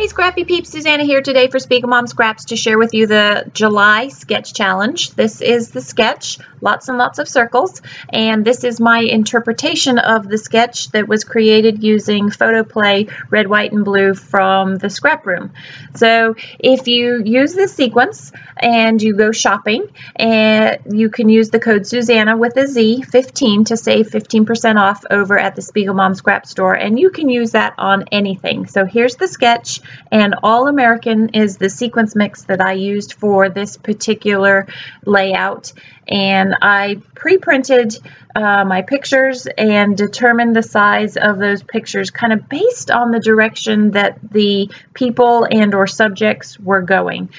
Hey Scrappy Peeps, Susanna here today for SpiegelMom Scraps to share with you the July sketch challenge. This is the sketch, lots and lots of circles, and this is my interpretation of the sketch that was created using PhotoPlay red, white, and blue from the Scraproom. So if you use this sequence and you go shopping, and you can use the code Susanna with a Z 15 to save 15% off over at the SpiegelMom Scrap store, and you can use that on anything. So here's the sketch, and All American is the sequence mix that I used for this particular layout. And I pre-printed my pictures and determined the size of those pictures kind of based on the direction that the people and or subjects were going.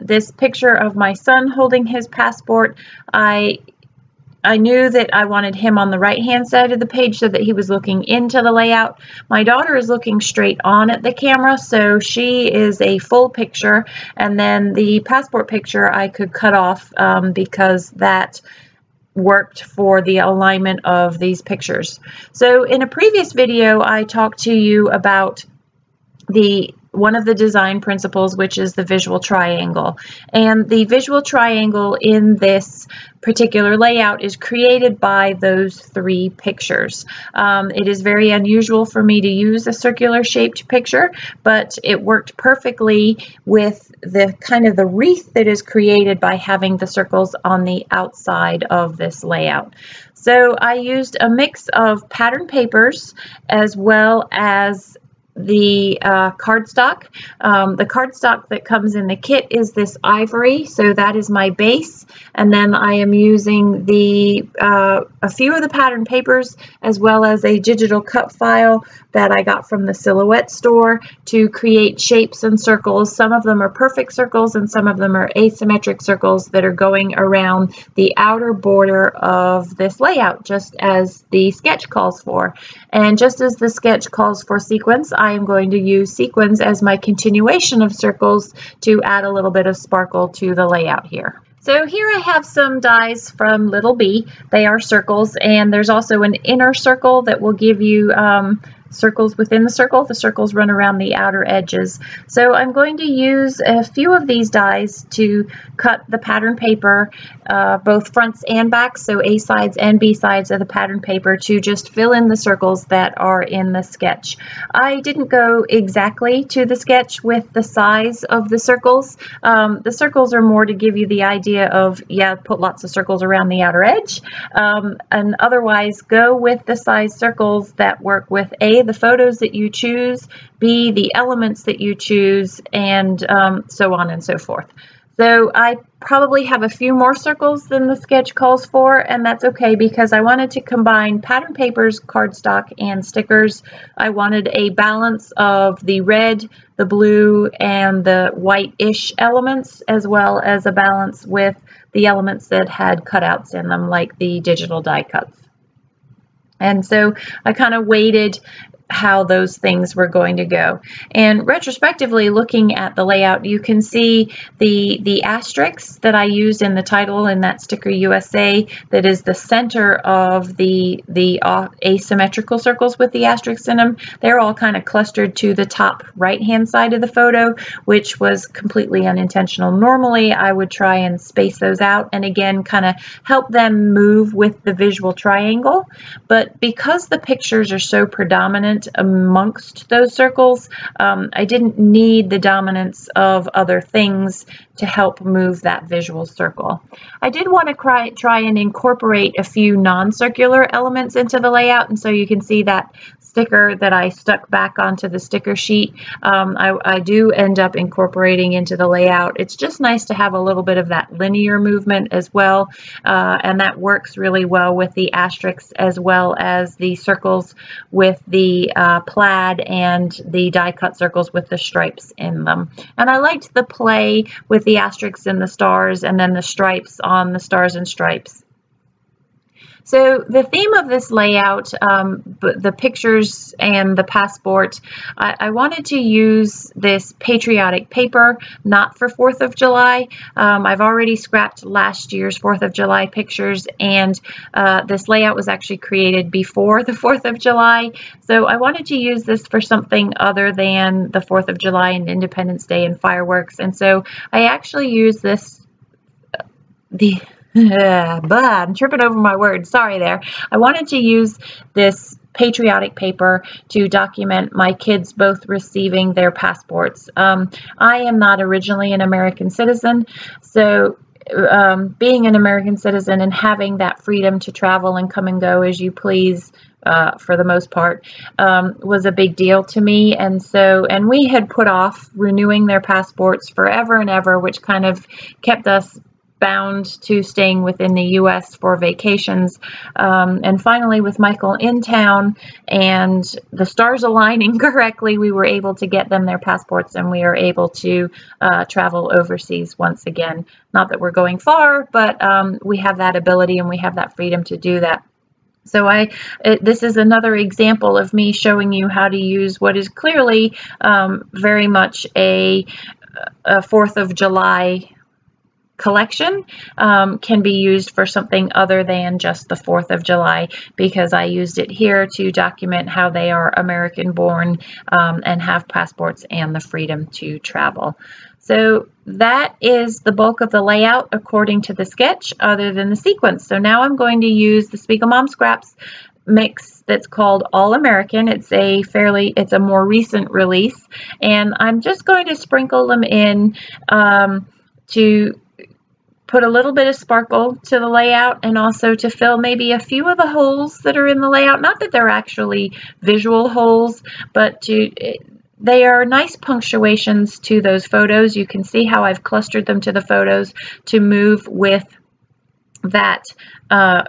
This picture of my son holding his passport, I knew that I wanted him on the right-hand side of the page so that he was looking into the layout. My daughter is looking straight on at the camera, so she is a full picture, and then the passport picture I could cut off because that worked for the alignment of these pictures. So in a previous video, I talked to you about one of the design principles, which is the visual triangle. And the visual triangle in this particular layout is created by those three pictures. It is very unusual for me to use a circular shaped picture, but it worked perfectly with the kind of the wreath that is created by having the circles on the outside of this layout. So I used a mix of pattern papers as well as the cardstock. The cardstock that comes in the kit is this ivory, so that is my base, and then I am using a few of the pattern papers as well as a digital cut file that I got from the Silhouette store to create shapes and circles. Some of them are perfect circles and some of them are asymmetric circles that are going around the outer border of this layout, just as the sketch calls for. And just as the sketch calls for sequence, I am going to use sequins as my continuation of circles to add a little bit of sparkle to the layout here. So here I have some dies from Little B. They are circles, and there's also an inner circle that will give you circles within the circle. The circles run around the outer edges. So I'm going to use a few of these dies to cut the pattern paper, both fronts and backs, so A sides and B sides of the pattern paper, to just fill in the circles that are in the sketch. I didn't go exactly to the sketch with the size of the circles. The circles are more to give you the idea of, yeah, put lots of circles around the outer edge, and otherwise go with the size circles that work with A, the photos that you choose, B, the elements that you choose, and so on and so forth. So I probably have a few more circles than the sketch calls for, and that's okay because I wanted to combine pattern papers, cardstock, and stickers. I wanted a balance of the red, the blue, and the white-ish elements, as well as a balance with the elements that had cutouts in them, like the digital die cuts. And so I kind of weighted how those things were going to go. And retrospectively, looking at the layout, you can see the asterisks that I used in the title in that sticker USA, that is the center of the asymmetrical circles with the asterisks in them. They're all kind of clustered to the top right-hand side of the photo, which was completely unintentional. Normally, I would try and space those out and again kind of help them move with the visual triangle. But because the pictures are so predominant amongst those circles, I didn't need the dominance of other things to help move that visual circle. I did want to try and incorporate a few non-circular elements into the layout, and so you can see that sticker that I stuck back onto the sticker sheet. I do end up incorporating into the layout. It's just nice to have a little bit of that linear movement as well, and that works really well with the asterisks as well as the circles with the plaid and the die cut circles with the stripes in them. And I liked the play with the asterisks and the stars and then the stripes on the stars and stripes. So the theme of this layout, the pictures and the passport, I wanted to use this patriotic paper, not for 4th of July. I've already scrapped last year's 4th of July pictures, and this layout was actually created before the 4th of July. So I wanted to use this for something other than the 4th of July and Independence Day and fireworks. And so I actually use this, I'm tripping over my words. Sorry there. I wanted to use this patriotic paper to document my kids both receiving their passports. I am not originally an American citizen, so being an American citizen and having that freedom to travel and come and go as you please, for the most part, was a big deal to me. And we had put off renewing their passports forever and ever, which kind of kept us bound to staying within the U.S. for vacations. And finally, with Michael in town and the stars aligning correctly, we were able to get them their passports, and we are able to travel overseas once again. Not that we're going far, but we have that ability and we have that freedom to do that. So this is another example of me showing you how to use what is clearly very much a 4th of July collection, can be used for something other than just the 4th of July, because I used it here to document how they are American born and have passports and the freedom to travel. So that is the bulk of the layout according to the sketch, other than the sequence. So now I'm going to use the SpiegelMom Scraps mix that's called All American. It's a more recent release, and I'm just going to sprinkle them in to put a little bit of sparkle to the layout, and also to fill maybe a few of the holes that are in the layout. Not that they're actually visual holes, but they are nice punctuations to those photos. You can see how I've clustered them to the photos to move with that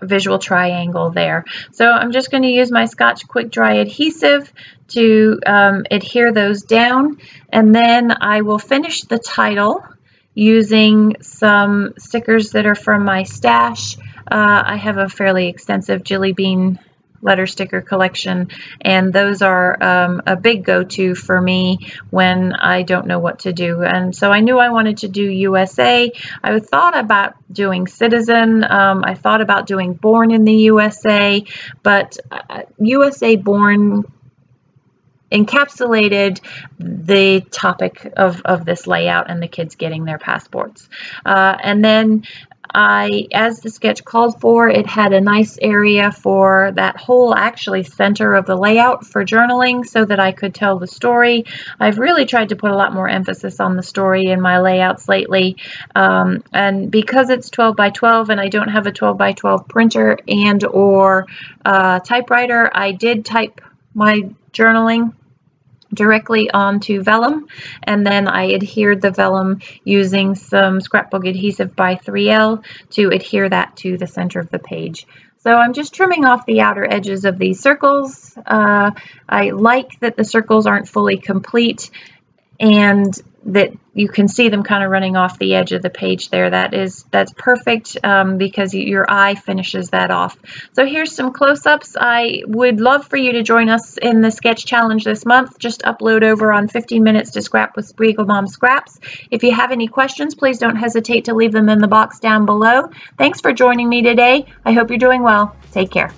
visual triangle there. So I'm just going to use my Scotch Quick Dry adhesive to adhere those down, and then I will finish the title using some stickers that are from my stash. I have a fairly extensive Jelly Bean letter sticker collection, and those are a big go-to for me when I don't know what to do. And so I knew I wanted to do USA. I thought about doing Citizen. I thought about doing Born in the USA, but USA Born encapsulated the topic of this layout and the kids getting their passports. And then as the sketch called for, it had a nice area for that whole actually center of the layout for journaling so that I could tell the story. I've really tried to put a lot more emphasis on the story in my layouts lately. And because it's 12 by 12 and I don't have a 12 by 12 printer and or typewriter, I did type my journaling directly onto vellum, and then I adhered the vellum using some scrapbook adhesive by 3L to adhere that to the center of the page. So I'm just trimming off the outer edges of these circles. I like that the circles aren't fully complete and that you can see them kind of running off the edge of the page there. That's perfect because your eye finishes that off. So here's some close-ups. I would love for you to join us in the sketch challenge this month. Just upload over on 15 Minutes to Scrap with SpiegelMom Scraps. If you have any questions, please don't hesitate to leave them in the box down below. Thanks for joining me today. I hope you're doing well. Take care.